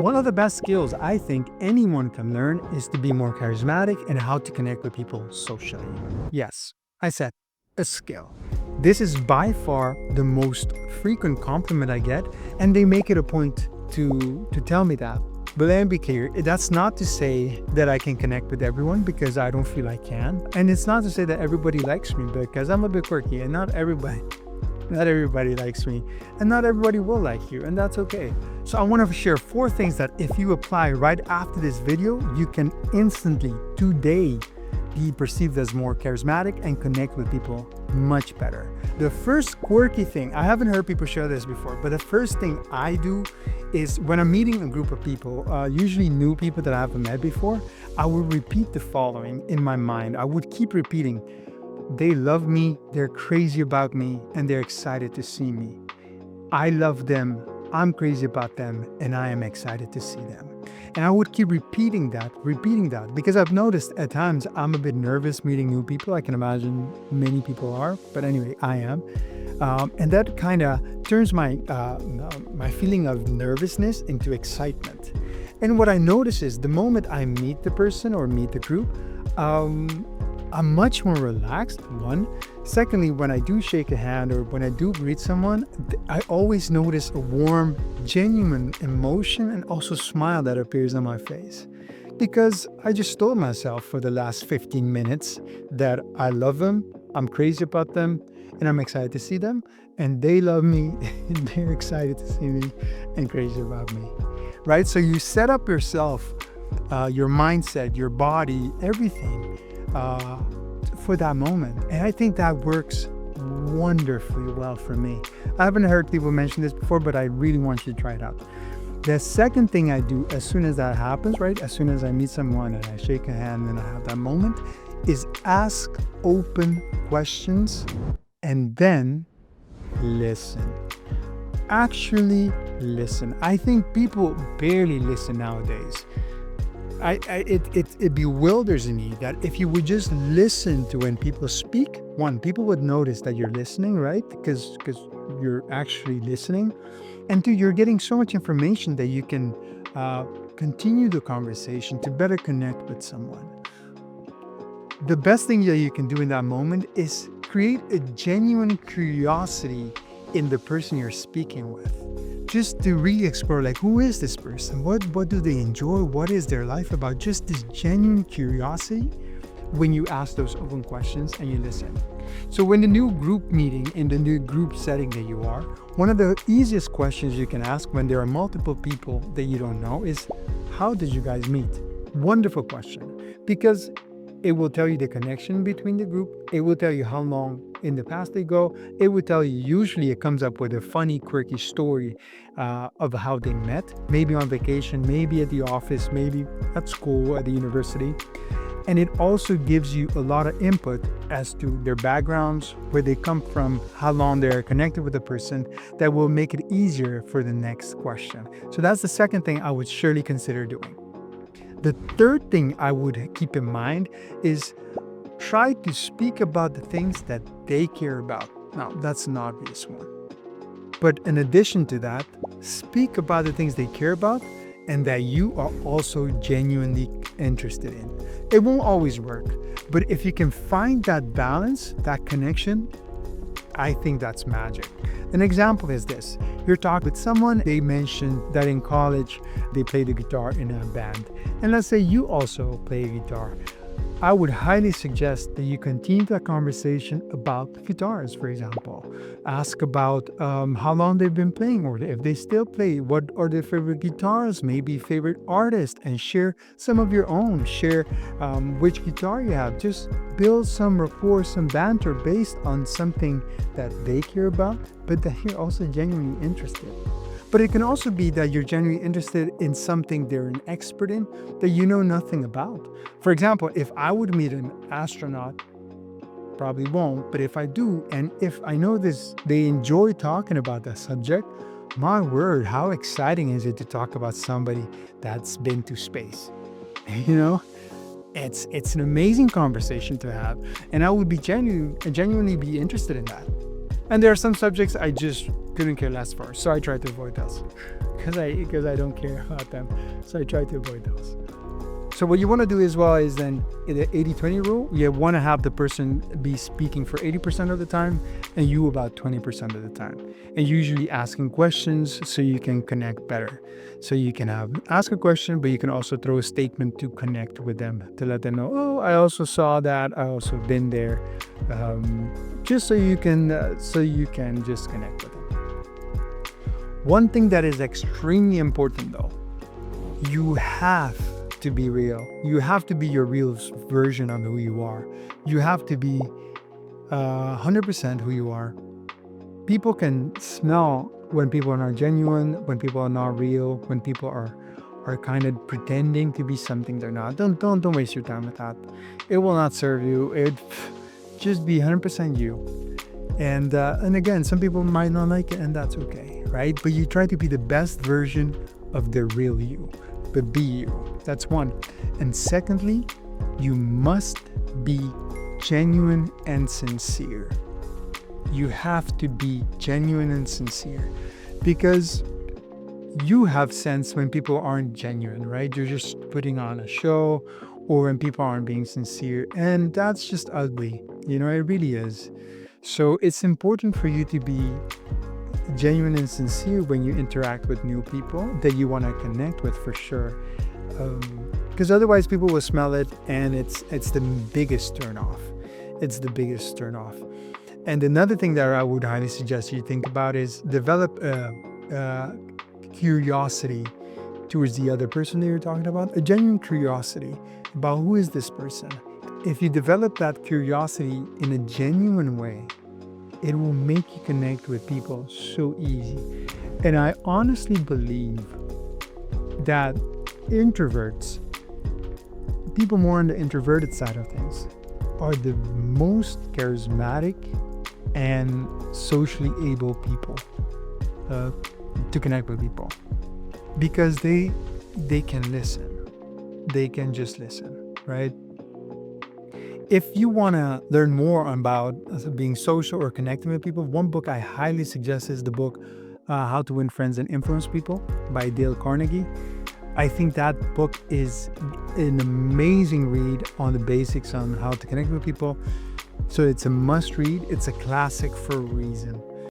One of the best skills I think anyone can learn is to be more charismatic and how to connect with people socially. Yes, I said a skill. This is by far the most frequent compliment I get, and they make it a point to tell me that. But let me be clear, that's not to say that I can connect with everyone, because I don't feel I can. And it's not to say that everybody likes me, because I'm a bit quirky and not everybody likes me, and not everybody will like you, and that's okay. So I want to share 4 things that if you apply right after this video, you can instantly, today, be perceived as more charismatic and connect with people much better. The first quirky thing, I haven't heard people share this before, but the first thing I do is when I'm meeting a group of people, usually new people that I haven't met before, I will repeat the following in my mind. I would keep repeating: they love me, they're crazy about me, and they're excited to see me. I love them, I'm crazy about them, and I am excited to see them. And I would keep repeating that, because I've noticed at times I'm a bit nervous meeting new people. I can imagine many people are, but anyway, I am. And that kind of turns my feeling of nervousness into excitement. And what I notice is the moment I meet the person or meet the group, I'm much more relaxed, one. Secondly, when I do shake a hand or when I do greet someone, I always notice a warm, genuine emotion and also smile that appears on my face. Because I just told myself for the last 15 minutes that I love them, I'm crazy about them, and I'm excited to see them. And they love me, and they're excited to see me and crazy about me. Right? So you set up yourself, your mindset, your body, everything, for that moment. And I think that works wonderfully well for me. I haven't heard people mention this before, but I really want you to try it out. The second thing I do as soon as that happens, right? As soon as I meet someone and I shake a hand and I have that moment, is ask open questions and then listen. Actually listen. I think people barely listen nowadays. It bewilders me that if you would just listen to when people speak, one, people would notice that you're listening, right? Because you're actually listening. And two, you're getting so much information that you can continue the conversation to better connect with someone. The best thing that you can do in that moment is create a genuine curiosity in the person you're speaking with. Just to really explore, like, who is this person? What do they enjoy? What is their life about? Just this genuine curiosity when you ask those open questions and you listen. So when the new group meeting, in the new group setting that you are, one of the easiest questions you can ask when there are multiple people that you don't know is, how did you guys meet? Wonderful question, because it will tell you the connection between the group. It will tell you how long in the past they go. It will tell you, usually it comes up with a funny, quirky story of how they met, maybe on vacation, maybe at the office, maybe at school, at the university. And it also gives you a lot of input as to their backgrounds, where they come from, how long they're connected with the person, that will make it easier for the next question. So that's the second thing I would surely consider doing. The third thing I would keep in mind is try to speak about the things that they care about. Now, that's an obvious one. But in addition to that, speak about the things they care about and that you are also genuinely interested in. It won't always work, but if you can find that balance, that connection, I think that's magic. An example is this. You're talking with someone, they mentioned that in college they played the guitar in a band. And let's say you also play guitar. I would highly suggest that you continue that conversation about guitars, for example. Ask about how long they've been playing, or if they still play, what are their favorite guitars, maybe favorite artists, and share some of your own. Share which guitar you have. Just build some rapport, some banter based on something that they care about, but that you're also genuinely interested. But it can also be that you're genuinely interested in something they're an expert in that you know nothing about. For example, if I would meet an astronaut, probably won't, but if I do, and if I know they enjoy talking about that subject, my word, how exciting is it to talk about somebody that's been to space? You know? It's an amazing conversation to have, and I would be genuinely be interested in that. And there are some subjects I just couldn't care less for, so I try to avoid those because I don't care about them. So I try to avoid those. So what you want to do as well is then in the 80-20 rule, you want to have the person be speaking for 80% of the time and you about 20% of the time. And usually asking questions so you can connect better. So you can ask a question, but you can also throw a statement to connect with them, to let them know, oh, I also saw that, I also been there, just so you can just connect with them. One thing that is extremely important though, you have to be real. You have to be your real version of who you are. You have to be 100% who you are. People can smell when people are not genuine, when people are not real, when people are kind of pretending to be something they're not. Don't waste your time with that. It will not serve you. Just be 100% you. And again, some people might not like it, and that's okay, right? But you try to be the best version of the real you. But be you. That's one. And secondly, you must be genuine and sincere. You have to be genuine and sincere because you have sense when people aren't genuine, right? You're just putting on a show, or when people aren't being sincere, and that's just ugly. It really is. So it's important for you to be genuine and sincere when you interact with new people that you want to connect with, for sure, because otherwise people will smell it, and it's the biggest turnoff. And another thing that I would highly suggest you think about is develop curiosity towards the other person that you're talking about, a genuine curiosity about who is this person. If you develop that curiosity in a genuine way, it will make you connect with people so easy. And I honestly believe that introverts, people more on the introverted side of things, are the most charismatic and socially able people to connect with people, because they can listen. They can just listen, right? If you want to learn more about being social or connecting with people, one book I highly suggest is the book How to Win Friends and Influence People by Dale Carnegie. I think that book is an amazing read on the basics on how to connect with people. So it's a must read. It's a classic for a reason.